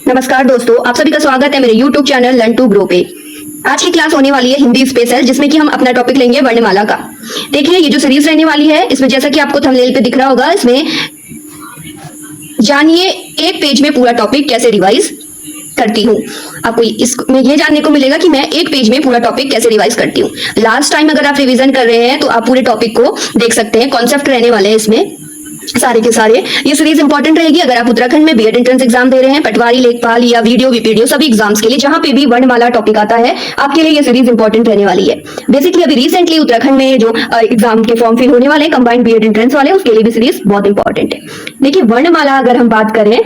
नमस्कार दोस्तों, आप सभी का स्वागत है मेरे YouTube channel learn to grow पे। आज की क्लास होने वाली है हिंदी स्पेशल, जिसमें कि हम अपना टॉपिक लेंगे वर्णमाला का। देखिए, ये जो सीरीज रहने वाली है, इसमें जैसा कि आपको थंबनेल पे दिख रहा होगा, इसमें जानिए एक पेज में पूरा टॉपिक कैसे रिवाइज करती हूँ। आपको इसमें ये जानने को मिलेगा कि मैं एक पेज में पूरा टॉपिक कैसे रिवाइज करती हूँ। लास्ट टाइम अगर आप रिवीजन कर रहे हैं तो आप पूरे टॉपिक को देख सकते हैं। कॉन्सेप्ट रहने वाले हैं इसमें सारे के सारे। ये सीरीज इंपॉर्टेंट रहेगी अगर आप उत्तराखंड में बीएड एंट्रेंस एग्जाम दे रहे हैं, पटवारी, लेखपाल या वीडियो वीपीडीओ सभी एग्जाम्स के लिए, जहां पे भी वर्णमाला टॉपिक आता है, आपके लिए ये सीरीज इंपॉर्टेंट रहने वाली है। बेसिकली अभी रिसेंटली उत्तराखंड में जो एग्जाम के फॉर्म फिल होने वाले हैं, कंबाइंड बीएड एंट्रेंस वाले, उसके लिए भी सीरीज बहुत इंपॉर्टेंट है। देखिए, वर्णमाला अगर हम बात करें,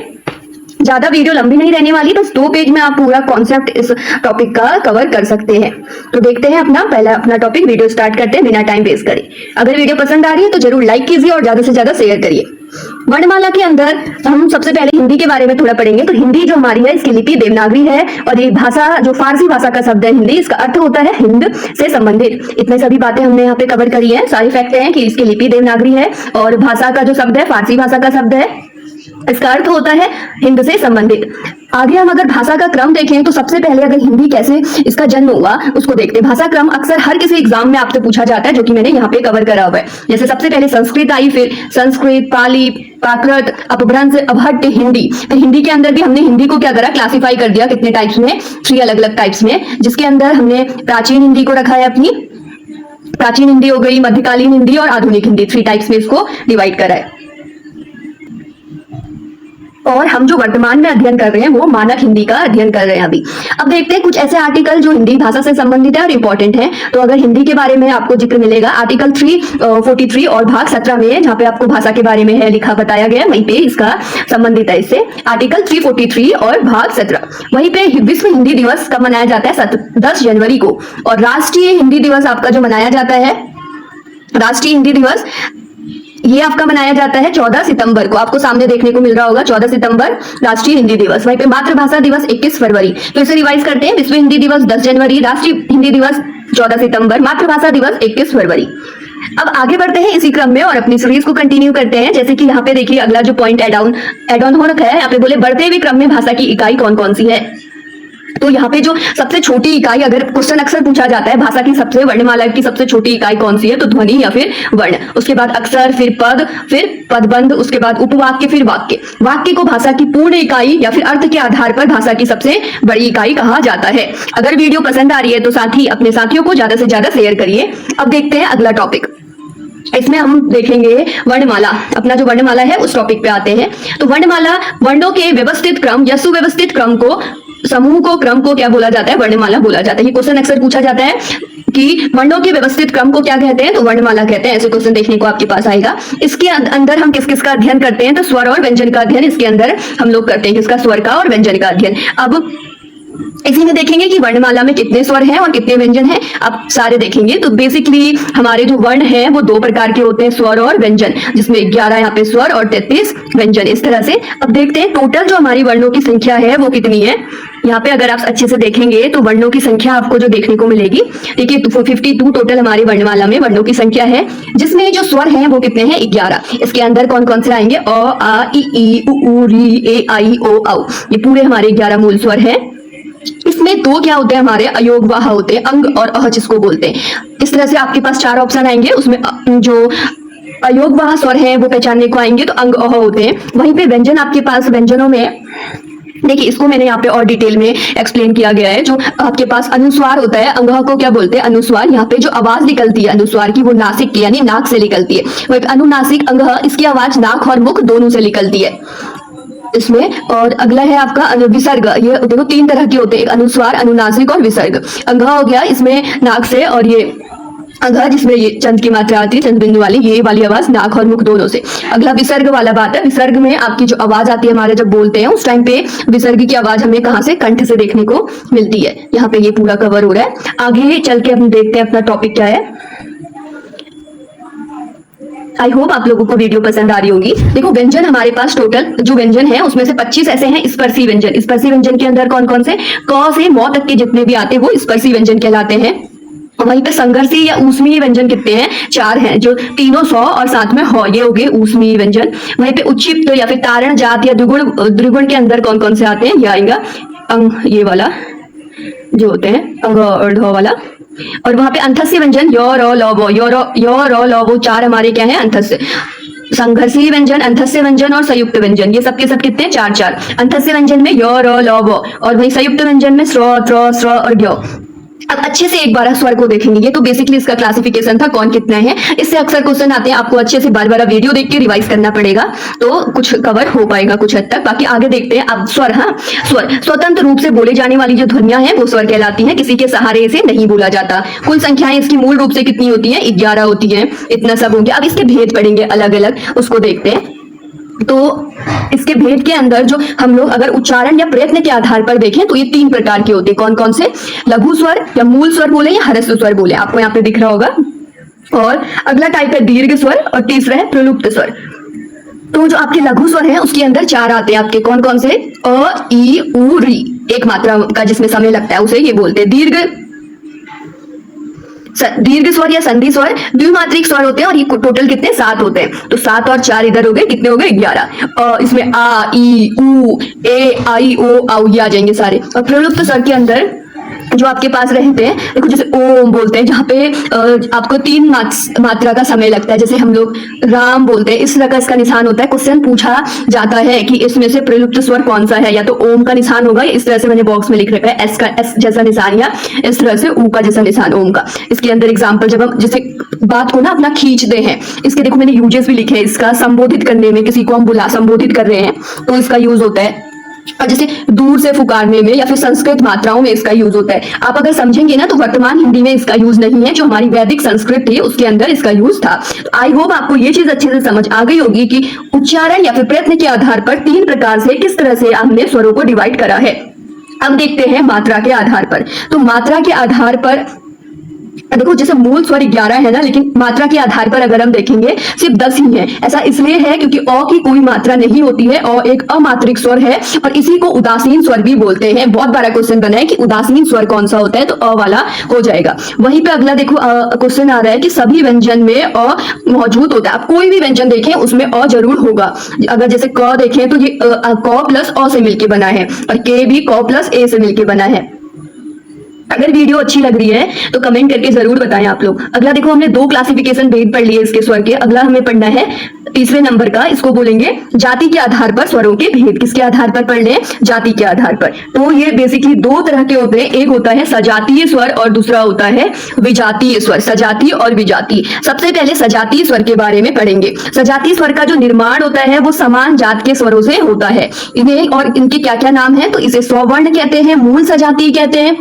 ज्यादा वीडियो लंबी नहीं रहने वाली, बस 2 पेज में आप पूरा कॉन्सेप्ट इस टॉपिक का कवर कर सकते हैं। तो देखते हैं अपना टॉपिक। वीडियो स्टार्ट करते हैं बिना टाइम वेस्ट करे। अगर वीडियो पसंद आ रही है तो जरूर लाइक कीजिए और ज्यादा से ज्यादा शेयर करिए। वर्णमाला के अंदर हम सबसे पहले हिंदी के बारे में थोड़ा पढ़ेंगे। तो हिंदी जो हमारी है, इसकी लिपि देवनागरी है और ये भाषा जो फारसी भाषा का शब्द है हिंदी, इसका अर्थ होता है हिंद से संबंधित। इतने सभी बातें हमने यहाँ पे कवर करी है। सारे फैक्ट हैं कि इसकी लिपि देवनागरी है और भाषा का जो शब्द है फारसी भाषा का शब्द है, इसका अर्थ होता है हिंद से संबंधित। आगे हम अगर भाषा का क्रम देखें तो सबसे पहले अगर हिंदी कैसे इसका जन्म हुआ उसको देखते हैं। भाषा क्रम अक्सर हर किसी एग्जाम में आपसे पूछा जाता है, जो कि मैंने यहाँ पे कवर करा हुआ है। जैसे सबसे पहले संस्कृत आई, फिर संस्कृत, पाली, प्राकृत, अपभ्रंश, अवहट्ट, हिंदी। तो हिंदी के अंदर भी हमने हिंदी को क्या करा, क्लासिफाई कर दिया कितने टाइप्स में, 3 अलग अलग टाइप्स में, जिसके अंदर हमने प्राचीन हिंदी को रखा है अपनी। प्राचीन हिंदी हो गई, मध्यकालीन हिंदी और आधुनिक हिंदी, 3 टाइप्स में इसको डिवाइड करा है। और हम जो वर्तमान में अध्ययन कर रहे हैं वो मानक हिंदी का अध्ययन कर रहे हैं अभी। अब देखते हैं कुछ ऐसे आर्टिकल जो हिंदी भाषा से संबंधित है और इंपॉर्टेंट है। तो अगर हिंदी के बारे में आपको जिक्र मिलेगा आर्टिकल 343 और भाग 17 में, जहां पे आपको भाषा के बारे में है लिखा बताया गया, वहीं पे इसका संबंधित है इससे। आर्टिकल 343 और भाग 17। वहीं पे विश्व हिंदी दिवस कब मनाया जाता है, 10 जनवरी को। और राष्ट्रीय हिंदी दिवस आपका जो मनाया जाता है, राष्ट्रीय हिंदी दिवस ये आपका मनाया जाता है 14 सितंबर को। आपको सामने देखने को मिल रहा होगा 14 सितंबर राष्ट्रीय हिंदी दिवस। वहीं पे मातृभाषा दिवस 21 फरवरी। तो इसे रिवाइज करते हैं। विश्व हिंदी दिवस 10 जनवरी, राष्ट्रीय हिंदी दिवस 14 सितंबर, मातृभाषा दिवस 21 फरवरी। अब आगे बढ़ते हैं इसी क्रम में और अपनी सीरीज को कंटिन्यू करते हैं। जैसे कि यहाँ पे देखिए अगला जो पॉइंट एड ऑन हो रखा है, यहाँ पे बोले बढ़ते हुए क्रम में भाषा की इकाई कौन कौन सी है। तो यहाँ पे जो सबसे छोटी इकाई, अगर क्वेश्चन अक्सर पूछा जाता है भाषा की सबसे, वर्णमाला की सबसे छोटी इकाई कौन सी है, तो ध्वनि या फिर वर्ण। उसके बाद अक्षर, फिर पद, फिर पदबंध, उसके बाद उपवाक्य, फिर वाक्य। वाक्य को भाषा की पूर्ण इकाई या फिर अर्थ के आधार पर भाषा की सबसे बड़ी इकाई कहा जाता है। अगर वीडियो पसंद आ रही है तो साथी अपने साथियों को ज्यादा से ज्यादा शेयर करिए। अब देखते हैं अगला टॉपिक। इसमें हम देखेंगे वर्णमाला। अपना जो वर्णमाला है उस टॉपिक पे आते हैं। तो वर्णमाला वर्णों के व्यवस्थित क्रम या सुव्यवस्थित क्रम को, समूह को, क्रम को क्या बोला जाता है, वर्णमाला बोला जाता है। ये क्वेश्चन अक्सर पूछा जाता है कि वर्णों के व्यवस्थित क्रम को क्या कहते हैं, तो वर्णमाला कहते हैं। ऐसे क्वेश्चन देखने को आपके पास आएगा। इसके अंदर हम किस किस का अध्ययन करते हैं, तो स्वर और व्यंजन का अध्ययन इसके अंदर हम लोग करते हैं। किसका, स्वर का और व्यंजन का अध्ययन। अब इसी में देखेंगे कि वर्णमाला में कितने स्वर हैं और कितने व्यंजन हैं, आप सारे देखेंगे। तो बेसिकली हमारे जो वर्ण हैं वो 2 प्रकार के होते हैं, स्वर और व्यंजन, जिसमें 11 यहाँ पे स्वर और 33 व्यंजन, इस तरह से। अब देखते हैं टोटल जो हमारी वर्णों की संख्या है वो कितनी है। यहाँ पे अगर आप अच्छे से देखेंगे तो वर्णों की संख्या आपको जो देखने को मिलेगी, देखिए 52 टोटल हमारी वर्णमाला में वर्णों की संख्या है, जिसमें जो स्वर हैं वो कितने हैं, 11। इसके अंदर कौन कौन से आएंगे, अ, आ, ई, उ, री, ए, आई, ओ, औ। ये पूरे हमारे 11 मूल स्वर हैं। इसमें 2 क्या होते हैं हमारे, अयोगवाह होते हैं, अंग और अह जिसको बोलते हैं। इस तरह से आपके पास 4 ऑप्शन आएंगे। उसमें जो अयोगवाह स्वर हैं वो पहचानने को आएंगे, तो अंग अह होते हैं। वहीं पे व्यंजन आपके पास, व्यंजनों में देखिए इसको मैंने यहाँ पे और डिटेल में एक्सप्लेन किया गया है। जो आपके पास अनुस्वार होता है, अंगह को क्या बोलते हैं, अनुस्वार। यहाँ पे जो आवाज निकलती है अनुस्वार की वो नासिक की यानी नाक से निकलती है। वो एक अनुनासिक अंगह, इसकी आवाज नाक और मुख दोनों से निकलती है इसमें। और अगला है आपका विसर्ग। ये देखो 3 तरह के होते हैं, एक अनुस्वार, अनुनासिक और विसर्ग। अंगह हो गया इसमें नाक से, और ये अगह जिसमें ये चंद की मात्रा आती है, चंद बिंदु वाली, ये वाली आवाज नाक और मुख दोनों से। अगला विसर्ग वाला बात है। विसर्ग में आपकी जो आवाज आती है हमारे जब बोलते हैं उस टाइम पे विसर्ग की आवाज हमें कहां से, कंठ से देखने को मिलती है। यहाँ पे ये पूरा कवर हो रहा है। आगे चल के हम देखते हैं अपना टॉपिक क्या है। आई होप आप लोगों को वीडियो पसंद आ रही होगी। देखो व्यंजन हमारे पास टोटल जो व्यंजन है उसमें से 25 ऐसे हैं स्पर्शी व्यंजन। स्पर्शी व्यंजन के अंदर कौन कौन से, क से मौ तक के जितने भी आते हैं वो स्पर्शी व्यंजन कहलाते हैं। वहीं पे संघर्षी या ऊष्मीय व्यंजन कितने हैं? 4 हैं, जो तीनों सौ और साथ में हो, ये हो गए ऊष्मीय व्यंजन। वहीं पे उच्छिप्त या फिर तारण जात या द्विगुण के अंदर कौन कौन से आते हैं? ये आएगा अंग, ये वाला जो होते हैं अंग और ढ वाला। और वहां पे अंथस्य व्यंजन यो रो लो वो, यो रो लो वो, 4 हमारे क्या है? अंथस्य। संघर्षी व्यंजन, अंथस्य व्यंजन और संयुक्त व्यंजन, ये सब के सब कितने? 4 अंथस्य व्यंजन में यो रो लो वो, और वही संयुक्त व्यंजन में स्रो त्रो स्र और ग्यो। अब अच्छे से एक बार स्वर को देखेंगे। ये तो बेसिकली इसका क्लासिफिकेशन था, कौन कितना है। इससे अक्सर क्वेश्चन आते हैं, आपको अच्छे से बार बार वीडियो देख के रिवाइज करना पड़ेगा, तो कुछ कवर हो पाएगा कुछ हद तक। बाकी आगे देखते हैं। अब स्वर, हाँ स्वर स्वतंत्र रूप से बोले जाने वाली जो ध्वनियां हैं वो स्वर कहलाती हैं, किसी के सहारे से नहीं बोला जाता। कुल संख्याएं इसकी मूल रूप से कितनी होती है? 11 होती है। इतना सब हो गया। अब इसके भेद पढ़ेंगे अलग अलग, उसको देखते हैं। तो इसके भेद के अंदर जो हम लोग अगर उच्चारण या प्रयत्न के आधार पर देखें तो ये 3 प्रकार के होते हैं। कौन कौन से? लघु स्वर या मूल स्वर बोले या ह्रस्व स्वर बोले, आपको यहाँ पे दिख रहा होगा। और अगला टाइप है दीर्घ स्वर, और तीसरा है प्रलुप्त स्वर। तो जो आपके लघु स्वर है उसके अंदर 4 आते हैं आपके। कौन कौन से? अ, ई, उ, री, एक मात्रा का जिसमें समय लगता है उसे ये बोलते हैं दीर्घ स्वर या संधि स्वर। द्विमात्रिक स्वर होते हैं और ये टोटल कितने? 7 होते हैं। तो 7 और 4 इधर हो गए, कितने हो गए? 11। इसमें आ, ई, उ, ए, आई, ओ, औ, ये आ जाएंगे सारे। और प्रलुप्त स्वर के अंदर जो आपके पास रहते हैं, देखो जैसे ओम बोलते हैं, जहाँ पे आपको 3 मात्रा का समय लगता है, जैसे हम लोग राम बोलते हैं, इस तरह का इसका निशान होता है। क्वेश्चन पूछा जाता है कि इसमें से प्रलुप्त स्वर कौन सा है, या तो ओम का निशान होगा, इस तरह से मैंने बॉक्स में लिख रखा है एस का एस जैसा निशान, या इस तरह से ऊ का जैसा निशान ओम का। इसके अंदर एग्जाम्पल जब हम जैसे बात को ना अपना खींचते हैं, इसके देखो मैंने यूजेस भी लिखे हैं। इसका संबोधित करने में, किसी को हम संबोधित कर रहे हैं तो इसका यूज होता है। और जैसे दूर से पुकारने में या फिर संस्कृत मात्राओं में इसका यूज होता है। आप अगर समझेंगे ना तो वर्तमान हिंदी में इसका यूज नहीं है, जो हमारी वैदिक संस्कृत थी उसके अंदर इसका यूज था। तो आई होप आपको ये चीज अच्छे से समझ आ गई होगी कि उच्चारण या फिर प्रयत्न के आधार पर 3 प्रकार से किस तरह से हमने स्वरों को डिवाइड करा है। अब देखते हैं मात्रा के आधार पर। तो मात्रा के आधार पर देखो जैसे मूल स्वर 11 है ना, लेकिन मात्रा के आधार पर अगर हम देखेंगे सिर्फ 10 ही है। ऐसा इसलिए है क्योंकि अ की कोई मात्रा नहीं होती है, अ एक अमात्रिक स्वर है और इसी को उदासीन स्वर भी बोलते हैं। बहुत बड़ा क्वेश्चन बना है कि उदासीन स्वर कौन सा होता है, तो अ वाला हो जाएगा। वहीं पे अगला देखो क्वेश्चन आ रहा है कि सभी व्यंजन में अ मौजूद होता है। आप कोई भी व्यंजन देखें उसमें अ जरूर होगा। अगर जैसे क देखें तो ये क प्लस अ से मिलकर बना है, और के भी क प्लस ए से मिलकर बना है। अगर वीडियो अच्छी लग रही है तो कमेंट करके जरूर बताएं आप लोग। अगला देखो हमने 2 क्लासिफिकेशन भेद पढ़ लिए इसके स्वर के। अगला हमें पढ़ना है तीसरे नंबर का, इसको बोलेंगे जाति के आधार पर स्वरों के भेद। किसके आधार पर पढ़ लें? जाति के आधार पर। तो ये बेसिकली 2 तरह के होते हैं, एक होता है सजातीय स्वर और दूसरा होता है विजातीय स्वर। सजातीय और विजातीय। सबसे पहले सजातीय स्वर के बारे में पढ़ेंगे। सजातीय स्वर का जो निर्माण होता है वो समान जात के स्वरों से होता है। इन्हें और इनके क्या क्या नाम है? तो इसे स्ववर्ण कहते हैं, मूल सजातीय कहते हैं,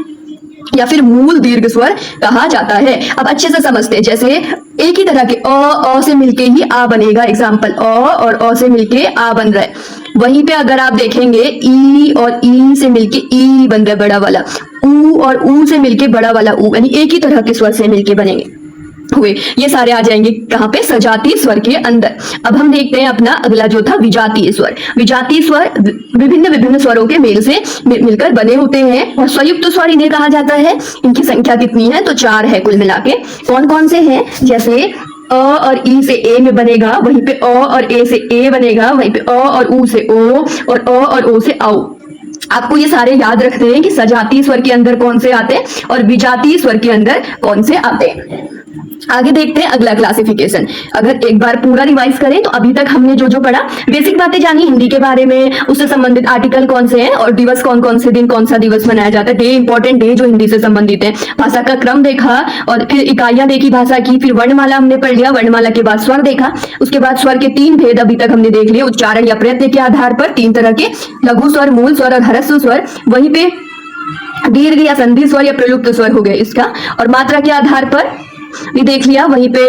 या फिर मूल दीर्घ स्वर कहा जाता है। अब अच्छे से समझते हैं। जैसे एक ही तरह के अ से मिलके ही आ बनेगा। एग्जाम्पल अ और अ से मिलके आ बन रहा है। वहीं पे अगर आप देखेंगे ई और ई से मिलके ई बन रहा है बड़ा वाला, ऊ और ऊ से मिलके बड़ा वाला ऊ, यानी एक ही तरह के स्वर से मिलके बनेंगे हुए। ये सारे आ जाएंगे कहां पे? सजातीय स्वर के अंदर। अब हम देखते हैं अपना अगला जो था विजातीय स्वर। विजातीय स्वर विभिन्न स्वरों के मेल से मिलकर बने होते हैं और संयुक्त स्वर इन्हें कहा जाता है। इनकी संख्या कितनी है? तो 4 है कुल मिला के। कौन कौन से हैं? जैसे अ और ई से ए में बनेगा, वहीं पे अ और ए से ए बनेगा, वहीं पे अ और ऊ से ओ, और अ और ओ से औ। आपको ये सारे याद रखते हैं कि सजातीय स्वर के अंदर कौन से आते हैं और विजातीय स्वर के अंदर कौन से आते हैं। आगे देखते हैं अगला क्लासिफिकेशन। अगर एक बार पूरा रिवाइज करें तो अभी तक हमने जो जो पढ़ा, बेसिक बातें जानी हिंदी के बारे में, उससे संबंधित आर्टिकल कौन से हैं और दिवस कौन कौन से दिन कौन सा दिवस मनाया जाता है, डे इंपॉर्टेंट डे जो हिंदी से संबंधित है। भाषा का क्रम देखा और फिर इकाइयां देखी भाषा की, फिर वर्णमाला हमने पढ़ लिया, वर्णमाला के बाद स्वर देखा, उसके बाद स्वर के 3 भेद अभी तक हमने देख लिए। उच्चारण या प्रयत्न के आधार पर 3 तरह के, लघु स्वर, मूल स्वर और ह्रस्व स्वर। वहीं पे दीर्घ या संधि स्वर या प्रलुप्त स्वर हो गए इसका, और मात्रा के आधार पर भी देख लिया। वहीं पे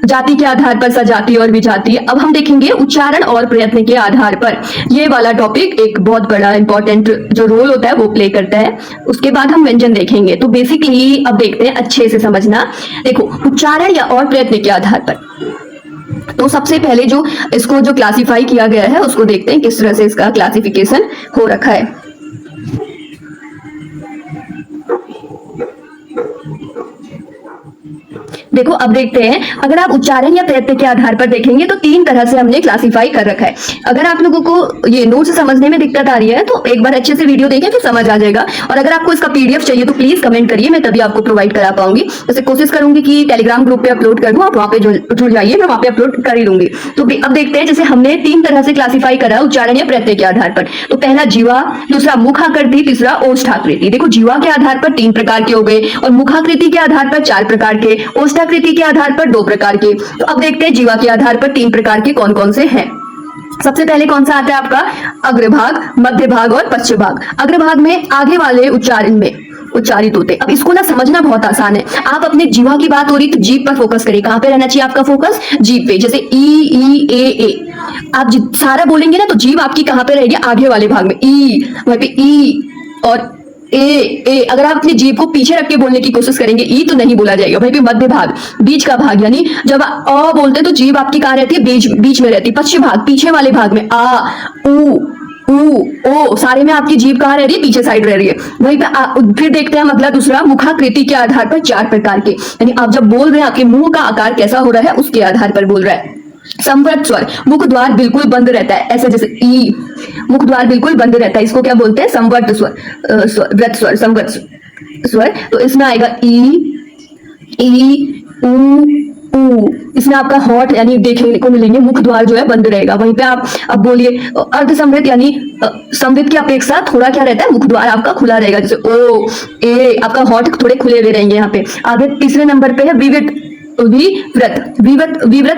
जाति के आधार पर सजातीय और विजातीय। अब हम देखेंगे उच्चारण और प्रयत्न के आधार पर। ये वाला टॉपिक एक बहुत बड़ा इंपॉर्टेंट जो रोल होता है वो प्ले करता है। उसके बाद हम व्यंजन देखेंगे। तो बेसिकली अब देखते हैं, अच्छे से समझना। देखो उच्चारण या और प्रयत्न के आधार पर, तो सबसे पहले जो इसको जो क्लासिफाई किया गया है उसको देखते हैं किस तरह से इसका क्लासिफिकेशन हो रखा है। देखो अब देखते हैं, अगर आप उच्चारण या प्रत्यय के आधार पर देखेंगे तो तीन तरह से हमने क्लासिफाई कर रखा है। अगर आप लोगों को ये नोट्स समझने में दिक्कत आ रही है तो एक बार अच्छे से वीडियो देखें, फिर समझ आ जाएगा। और अगर आपको इसका पीडीएफ चाहिए तो प्लीज कमेंट करिए, मैं तभी आपको प्रोवाइड करा पाऊंगी। जैसे कोशिश करूंगी कि टेलीग्राम ग्रुप पे अपलोड कर दूं, आप वहां पे जुड़ जाइए, मैं वहां पे अपलोड कर ही दूंगी। तो अब देखते हैं, जैसे हमने तीन तरह से क्लासिफाई करा उच्चारण या प्रत्यय के आधार पर। तो पहला जीवा, दूसरा मुखाकृति, तीसरा ओष्ठाकृति। देखो जीवा के आधार पर 3 प्रकार के हो गए और मुखाकृति के आधार पर 4 प्रकार के, ओष्ठाकृति के आधार पर 2 प्रकार के। तो अब देखते हैं जीवा के आधार पर 3 प्रकार के कौन कौन से हैं। सबसे पहले कौन सा आता है आपका, अग्रभाग, मध्य भाग और पश्च भाग। अग्रभाग में आगे वाले उच्चारण में उच्चारित होते। अब इसको ना समझना बहुत आसान है। आप अपने जीवा की बात हो रही तो जीभ पर फोकस करिए। कहां पे रहना चाहिए आपका फोकस, जीभ पे। जैसे ई ए आप सारा बोलेंगे ना तो जीभ आपकी कहां पे रहेगी, आगे वाले भाग में। ई, वहां पे ई और ए। अगर आप अपनी जीभ को पीछे रख के बोलने की कोशिश करेंगे ई तो नहीं बोला जाएगा। भाई मध्य भाग, बीच का भाग, यानी जब अ बोलते हैं तो जीभ आपकी कहां रहती है, बीच में रहती है। पश्चिम भाग, पीछे वाले भाग में। आ, ऊ, ओ, सारे में आपकी जीभ कहां रह रही है, पीछे साइड रह रही है। वहीं पे फिर देखते हैं हम अगला दूसरा, मुखाकृति के आधार पर 4 प्रकार के, यानी आप जब बोल रहे हैं आपके मुंह का आकार कैसा हो रहा है उसके आधार पर बोल रहा है। संवृत स्वर, मुख द्वार बिल्कुल बंद रहता है, ऐसे जैसे ई, मुख द्वार बिल्कुल बंद रहता है, इसको क्या बोलते हैं, संवृत स्वर, व्रत स्वर, संवृत स्वर। तो इसमें आएगा ई, ऊ, इसमें आपका हॉट यानी देखने को मिलेंगे, मुख द्वार जो है बंद रहेगा। वहीं पे आप अब बोलिए अर्ध संवृत, यानी संवृत की अपेक्षा थोड़ा क्या रहता है, मुख द्वार आपका खुला रहेगा। जैसे ओ, ए, आपका हॉट थोड़े खुले हुए रहेंगे यहाँ पे। आगे तीसरे नंबर पे है विवृत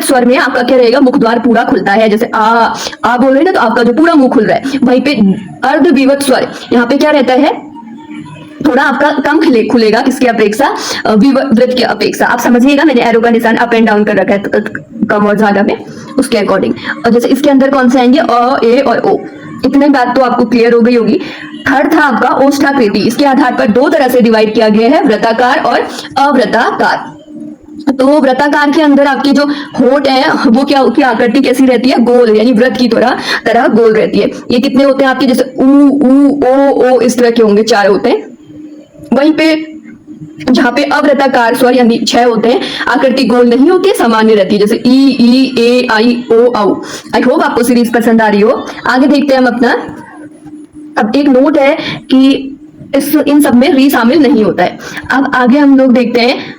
स्वर में आपका क्या रहेगा, मुख द्वार पूरा खुलता है। जैसे आ बोल रहे हैं ना तो आपका जो पूरा मुंह खुल रहा है। वहीं पे अर्ध विवृत स्वर, यहाँ पे क्या रहता है, थोड़ा आपका कम खुलेगा, किसकी अपेक्षा, विवृत की अपेक्षा। आप समझिएगा, मैंने एरो का निशान अप एंड डाउन कर रखा है कम और ज्यादा में, उसके अकॉर्डिंग। और जैसे इसके अंदर कौन से आएंगे, अ, ए और ओ। इतने बात तो आपको क्लियर हो गई होगी। थर्ड था आपका ओष्ठाकृति। इसके आधार पर 2 तरह से डिवाइड किया गया है, वृत्ताकार और अवृत्ताकार। तो वृत्ताकार के अंदर आपकी जो होठ है वो क्या, की आकृति कैसी रहती है, गोल, यानी व्रत की तरह गोल रहती है। ये कितने होते हैं आपके, जैसे ऊ, ओ, इस तरह के होंगे, 4 होते हैं। वहीं पे जहां पे अवृत्ताकार स्वर यानी 6 होते हैं, आकृति गोल नहीं होती है, सामान्य रहती है। जैसे ई, ए, आई, ओ, औ। आई होप आपको सीरीज पसंद आ रही हो। आगे देखते हैं हम अपना। अब एक नोट है कि इन सब में री शामिल नहीं होता है। अब आगे हम लोग देखते हैं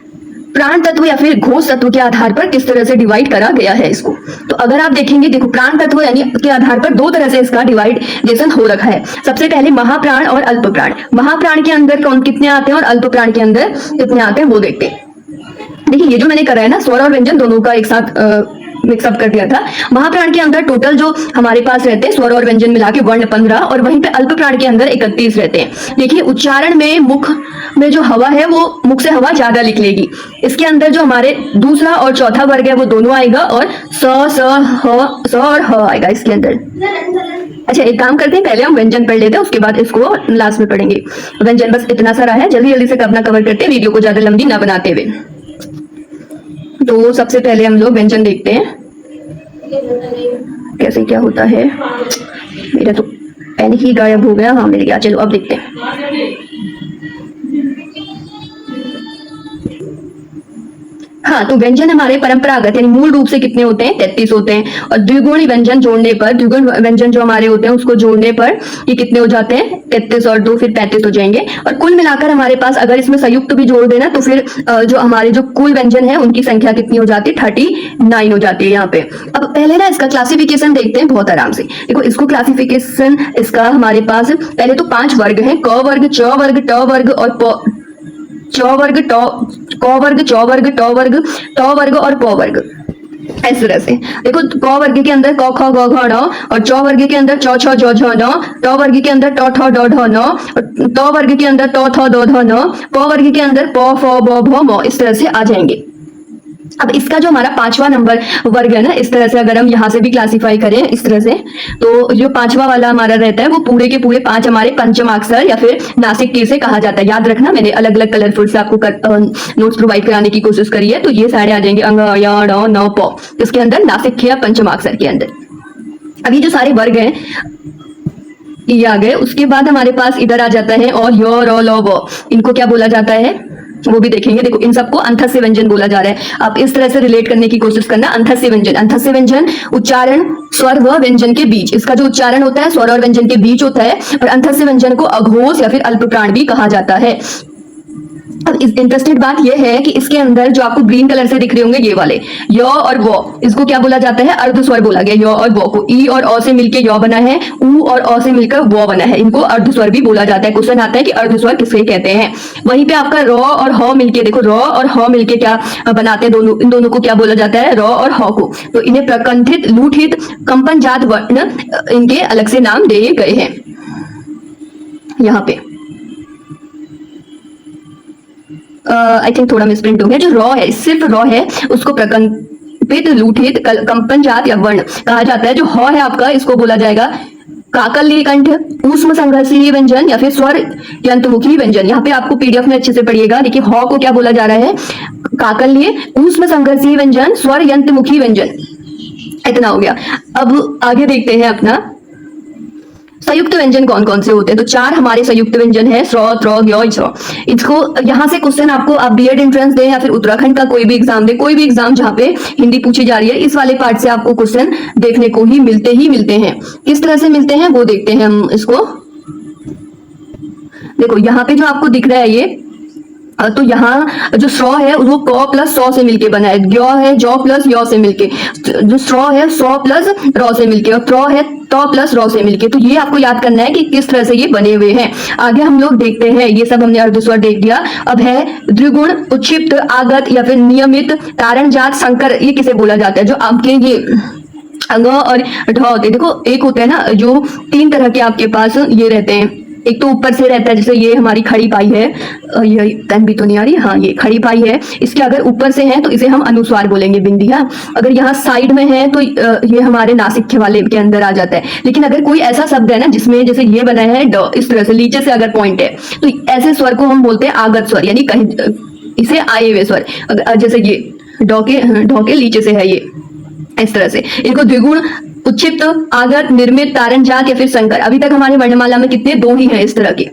प्राण तत्व या फिर घोष तत्व के आधार पर किस तरह से डिवाइड करा गया है इसको। तो अगर आप देखेंगे, देखो प्राण तत्व यानी के आधार पर 2 तरह से इसका डिवाइडेशन हो रखा है। सबसे पहले महाप्राण और अल्प प्राण। महाप्राण के अंदर कौन कितने आते हैं और अल्प प्राण के अंदर कितने आते हैं वो देखते हैं। देखिए ये जो मैंने करा है ना, स्वर और व्यंजन दोनों का एक साथ मिक्सअप कर दिया था। महाप्राण के अंदर टोटल जो हमारे पास रहते हैं स्वर और व्यंजन मिला के वर्ण 15, और वहीं पे अल्प प्राण के अंदर 31 रहते हैं। देखिए उच्चारण में मुख में जो हवा है वो मुख से हवा ज्यादा निकलेगी। इसके अंदर जो हमारे दूसरा और चौथा वर्ग है वो दोनों आएगा, और स और ह आएगा इसके अंदर। अच्छा एक काम करते हैं, पहले हम व्यंजन पढ़ लेते हैं, उसके बाद इसको लास्ट में पढ़ेंगे। व्यंजन बस इतना सारा है, जल्दी जल्दी से अपना कवर करते हैं, वीडियो को ज्यादा लंबी ना बनाते हुए। तो सबसे पहले हम लोग व्यंजन देखते हैं कैसे क्या होता है। मेरा तो पेन ही गायब हो गया, हाँ मिल गया। चलो अब देखते हैं। हाँ तो व्यंजन हमारे परंपरागत यानी मूल रूप से कितने होते हैं, 33 होते हैं। और द्विगुण व्यंजन जोड़ने पर, द्विगुण व्यंजन जो हमारे होते हैं उसको जोड़ने पर ये कितने हो जाते हैं, 33 और 2 फिर 35 हो जाएंगे। और कुल मिलाकर हमारे पास अगर इसमें संयुक्त भी जोड़ देना तो फिर जो हमारे जो कुल व्यंजन है उनकी संख्या कितनी हो जाती है, 39 हो जाती है यहाँ पे। अब पहले ना इसका क्लासिफिकेशन देखते हैं बहुत आराम से। देखो इसको क्लासिफिकेशन इसका हमारे पास पहले तो 5 वर्ग है, क वर्ग, च वर्ग, ट वर्ग और च वर्ग, क वर्ग, च वर्ग, ट वर्ग, ट वर्ग और प वर्ग। इस तरह से देखो, क वर्ग के अंदर क ख ग घ ङ, और च वर्ग के अंदर च छ ज झ ण, ट वर्ग के अंदर ट ठ ड ढ न, और त वर्ग के अंदर ट थ द ध न, प वर्ग के अंदर प फ ब भ म। इस तरह से आ जाएंगे। अब इसका जो हमारा 5वां नंबर वर्ग है ना, इस तरह से अगर हम यहाँ से भी क्लासिफाई करें इस तरह से, तो जो 5वां वाला हमारा रहता है वो पूरे के पूरे 5 हमारे पंचमाक्षर या फिर नासिक के से कहा जाता है। याद रखना, मैंने अलग अलग कलरफुल से आपको नोट्स प्रोवाइड कराने की कोशिश करी है। तो ये सारे आ जाएंगे अंग, य, ण, न, प, इसके अंदर नासिक के या पंचमाक्षर के अंदर। अब ये जो सारे वर्ग हैं ये आ गए। उसके बाद हमारे पास इधर आ जाता है और य, र, ल, व। इनको क्या बोला जाता है, वो भी देखेंगे। देखो इन सबको अंथस्य व्यंजन बोला जा रहा है। आप इस तरह से रिलेट करने की कोशिश करना। अंथस्य व्यंजन, अंथस्य व्यंजन उच्चारण स्वर व व्यंजन के बीच, इसका जो उच्चारण होता है स्वर और व्यंजन के बीच होता है। और अंथस्य व्यंजन को अघोष या फिर अल्प प्राण भी कहा जाता है। अब इस इंटरेस्टेड बात यह है कि इसके अंदर जो आपको ग्रीन कलर से दिख रहे होंगे ये वाले य और वो, इसको क्या बोला जाता है? अर्ध स्वर बोला गया। य और वो को ई और अ से मिलकर य बना है, ऊ और अ से मिलकर वो बना है, इनको अर्ध स्वर भी बोला जाता है। क्वेश्चन आता है कि अर्ध स्वर किसे कहते हैं। वहीं पे आपका र और ह मिलके, देखो र और ह मिलके क्या बनाते हैं? दोनों, इन दोनों को क्या बोला जाता है? र और ह को। तो इन्हें प्रकंठित, लूठित, कंपन जात वर्ण, इनके अलग से नाम दिए गए हैं। यहाँ पे आई थिंक थोड़ा मिसप्रिंट हो गया। जो रॉ है, सिर्फ रॉ है, उसको प्रकंपित, लूठित, कंपन जात या वर्ण कहा जाता है। जो ह है आपका, इसको बोला जाएगा काकल्य कंठ, ऊष्म संघर्षीय व्यंजन या फिर स्वर यंत्रमुखी व्यंजन। यहाँ पे आपको पीडीएफ में अच्छे से पढ़िएगा। देखिए ह को क्या बोला जा रहा है? काकल्य, ऊष्म संघर्षीय व्यंजन, स्वर यंत्रमुखी व्यंजन। इतना हो गया। अब आगे देखते हैं अपना संयुक्त व्यंजन कौन कौन से होते हैं। तो 4 हमारे संयुक्त व्यंजन है, स्र, त्र, ज्ञ, स्र। इसको यहाँ से क्वेश्चन आपको, आप बीएड एंट्रेंस दें या फिर उत्तराखंड का कोई भी एग्जाम दे, कोई भी एग्जाम जहाँ पे हिंदी पूछी जा रही है, इस वाले पार्ट से आपको क्वेश्चन देखने को ही मिलते हैं। किस तरह से मिलते हैं वो देखते हैं हम इसको। देखो यहाँ पे जो आपको दिख रहा है ये, तो यहाँ जो स्र है वो क प्लस सौ से मिलके बना है, ज्ञ है जौ प्लस य से मिलके, जो स्र है सौ प्लस र से मिलके, और त्र है त प्लस र से मिलके। तो ये आपको याद करना है कि किस तरह से ये बने हुए हैं। आगे हम लोग देखते हैं, ये सब हमने अर्धस्वर देख दिया। अब है द्विगुण, उच्छिप्त, आगत या फिर नियमित, तारणजात, संकर। ये किसे बोला जाता है? जो आपके ये ग और ढ होते हैं। देखो एक होता है ना, जो 3 तरह के आपके पास ये रहते हैं। एक तो ऊपर से रहता है, जैसे ये हमारी खड़ी पाई है, ये पेन भी तो नहीं आ रही, हाँ ये खड़ी पाई है, इसके अगर ऊपर से है तो इसे हम अनुस्वार बोलेंगे, बिंदी। हाँ, अगर यहाँ साइड में है तो ये हमारे नासिक वाले के अंदर आ जाता है। लेकिन अगर कोई ऐसा शब्द है ना जिसमें जैसे ये बना है ड, इस तरह से नीचे से अगर पॉइंट है, तो ऐसे स्वर को हम बोलते हैं आगत स्वर, यानी कहीं इसे आए हुए स्वर। जैसे ये ड के नीचे से है, ये इस तरह से इनको द्विगुण, उच्छिप्त, आगत, निर्मित, तारणजात या फिर संकर। अभी तक हमारे वर्णमाला में कितने? 2 ही हैं इस तरह के।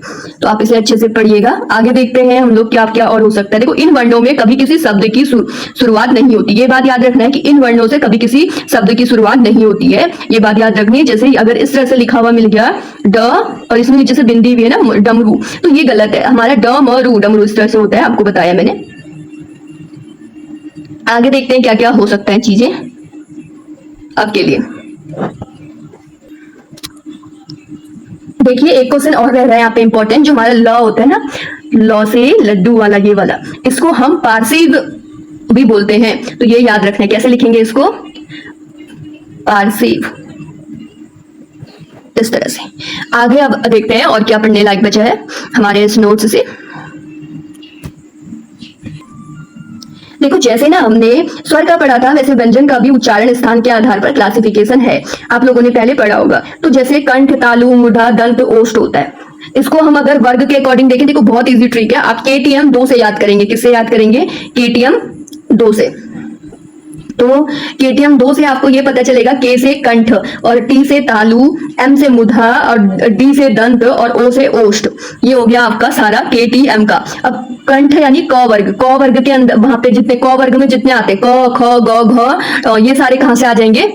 तो आप इसे अच्छे से पढ़िएगा। आगे देखते हैं हम लोग क्या क्या और हो सकता है। देखो इन वर्णों में कभी किसी शब्द की शुरुआत नहीं होती। ये बात याद रखना है कि इन वर्णों से कभी किसी शब्द की शुरुआत नहीं होती है, ये बात याद रखनी है। जैसे अगर इस तरह से लिखा हुआ मिल गया ड और इसमें नीचे से बिंदी भी है ना, डमरू, तो ये गलत है। हमारा ड म रू, डमरू इस तरह से होता है, आपको बताया मैंने। आगे देखते हैं क्या क्या हो सकता है चीजें आपके लिए। देखिए एक क्वेश्चन और रह रहा है यहाँ पे इंपॉर्टेंट, जो हमारा ल होता है ना, ल से लड्डू वाला, ये वाला, इसको हम पार्सिव भी बोलते हैं। तो ये याद रखना है, कैसे लिखेंगे इसको? पार्सिव, इस तरह से। आगे अब देखते हैं और क्या पढ़ने लायक बचा है हमारे इस नोट्स से। देखो जैसे ना हमने स्वर का पढ़ा था, वैसे व्यंजन का भी उच्चारण स्थान के आधार पर क्लासिफिकेशन है, आप लोगों ने पहले पढ़ा होगा। तो जैसे कंठ, तालु, मूढ़ा, दंत, ओष्ठ होता है। इसको हम अगर वर्ग के अकॉर्डिंग देखें, देखो बहुत इजी ट्रिक है, आप KTM 2 से याद करेंगे। किससे याद करेंगे? KTM 2 से। तो KTM 2 से आपको ये पता चलेगा, K से कंठ और T से तालु, M से मुधा और D से दंत और O से ओष्ठ। ये हो गया आपका सारा KTM का। अब कंठ यानी क वर्ग के अंदर, वहां पे जितने क वर्ग में जितने आते हैं, क, ख, ग, घ, ये सारे कहां से आ जाएंगे?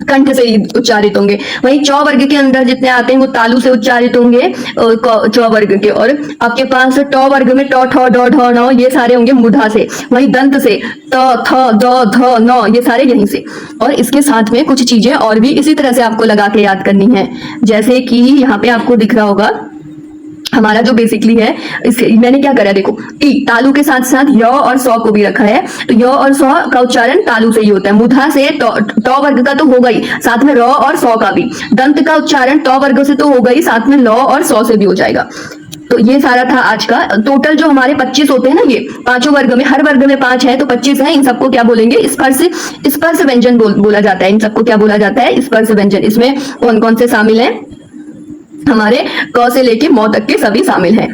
कंठ से ही उच्चारित होंगे। वहीं चौ वर्ग के अंदर जितने आते हैं वो तालु से उच्चारित होंगे, चौ वर्ग के। और आपके पास टौ वर्ग में टौ, ठौ, डौ, ढौ, नौ, ये सारे होंगे मुधा से। वहीं दंत से त, थ, द, ध, न, ये सारे यहीं से। और इसके साथ में कुछ चीजें और भी इसी तरह से आपको लगा के याद करनी है। जैसे कि यहाँ पे आपको दिख रहा होगा हमारा जो बेसिकली है, मैंने क्या करा, देखो टी, तालु के साथ साथ य और सौ को भी रखा है। तो य और सौ का उच्चारण तालु से ही होता है। मुधा से टौ वर्ग का तो होगा ही, साथ में र और सौ का भी। दंत का उच्चारण टौ वर्ग से तो होगा ही, साथ में ल और सौ से भी हो जाएगा। तो ये सारा था आज का। टोटल जो हमारे 25 होते हैं ना, ये पांचों वर्ग में, हर वर्ग में 5 है तो 25 है। इन सबको क्या बोलेंगे? स्पर्श व्यंजन बोला जाता है। इन सबको क्या बोला जाता है? स्पर्श व्यंजन। इसमें कौन कौन से शामिल हैं? हमारे क से लेके मौ तक के सभी शामिल हैं।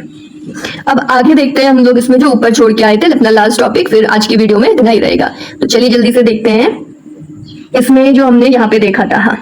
अब आगे देखते हैं हम लोग इसमें जो ऊपर छोड़ के आए थे अपना लास्ट टॉपिक, फिर आज की वीडियो में इतना ही रहेगा। तो चलिए जल्दी से देखते हैं इसमें जो हमने यहाँ पे देखा था। हाँ,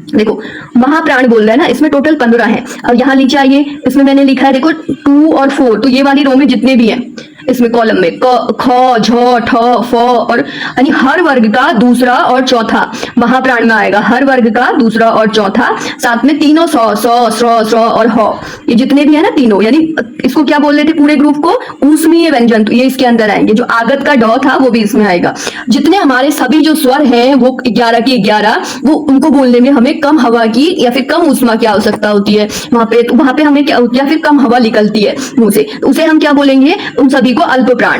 देखो महाप्राण बोल रहा है ना, इसमें टोटल 15 है। अब यहाँ नीचे आइए, इसमें मैंने लिखा है देखो 2 और 4, तो ये वाली रो में जितने भी हैं इसमें कॉलम में क ख झ ठ फ और यानी हर वर्ग का दूसरा और चौथा महाप्राण में आएगा, हर वर्ग का दूसरा और चौथा, साथ में तीनों सौ सौ स्र स्र और ह, ये जितने भी है ना तीनों, यानी इसको क्या बोल रहे थे पूरे ग्रुप को, ऊष्मीय व्यंजन, तो ये इसके अंदर आएंगे। जो आगत का ड था वो भी इसमें आएगा। जितने हमारे सभी जो स्वर हैं वो 11 की 11, वो उनको बोलने में हमें कम हवा की या फिर कम ऊष्मा की आवश्यकता होती है वहां पे, तो वहां पे हमें क्या, या फिर कम हवा निकलती है मुंह से, तो उसे हम क्या बोलेंगे, उन सभी को अल्प प्राण।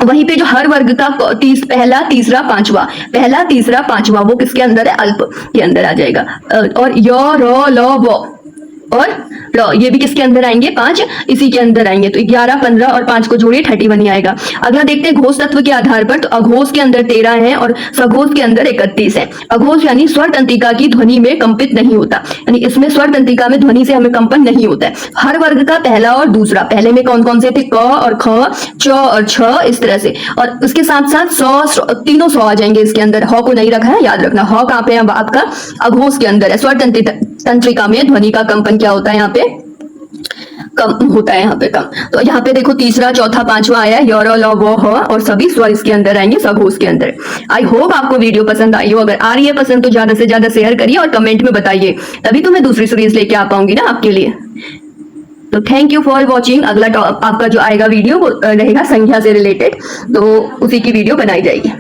वहीं पे जो हर वर्ग का पहला तीसरा पांचवा, पहला तीसरा पांचवा वो किसके अंदर है, अल्प के अंदर आ जाएगा। और य र ल व और र, ये भी किसके अंदर आएंगे, 5 इसी के अंदर आएंगे। तो 11 15 और 5 को जोड़िए 31 ही आएगा। अगला देखते हैं घोष तत्व के आधार पर, तो अघोष के अंदर 13 है और सघोष के अंदर 31 है। अघोष यानी स्वर तंत्रिका की ध्वनि में कंपित नहीं होता, यानी इसमें स्वर तंत्रिका में ध्वनि से हमें कंपन नहीं होता है। हर वर्ग का पहला और दूसरा, पहले में कौन कौन से थे, क और ख, च और छ, इस तरह से, और उसके साथ साथ सौ, तीनों सौ आ जाएंगे इसके अंदर। ह को नहीं रखा है, याद रखना, ह कहाँ पे है आपका, अघोष के अंदर है। स्वर तंत्रिका में ध्वनि का कंपन क्या होता है, यहाँ पे कम होता है, यहाँ पे कम। तो यहाँ पे देखो तीसरा चौथा पांचवा आया, य र ल व ह, और सभी स्वर इसके अंदर आएंगे, सघोष के अंदर। आई होप आपको वीडियो पसंद आई हो। अगर आ रही है पसंद तो ज्यादा से ज्यादा शेयर करिए और कमेंट में बताइए, तभी तो मैं दूसरी सीरीज लेके आ पाऊंगी ना आपके लिए। तो थैंक यू फॉर वॉचिंग। अगला आपका जो आएगा वीडियो वो रहेगा संख्या से रिलेटेड, तो उसी की वीडियो बनाई जाएगी।